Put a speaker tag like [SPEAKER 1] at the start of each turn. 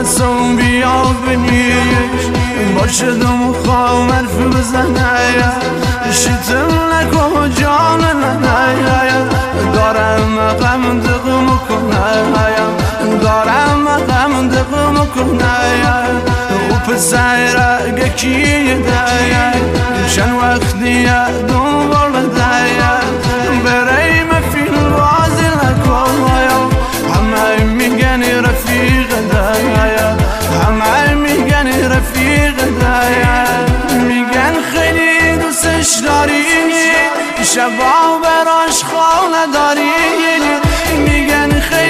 [SPEAKER 1] واسم بیا بنیش باشدم خوام حرف بزنه شتم نکو جان ننه دارم غم دقم کنه دارم غم دقم کنه و پسر گکی دایه شن وقتی دنبال دایه برای مفیل بازی لکنه همه میگن رفیق دایه همه میگن رفیق دایه میگن خیلی دوستش داری شبا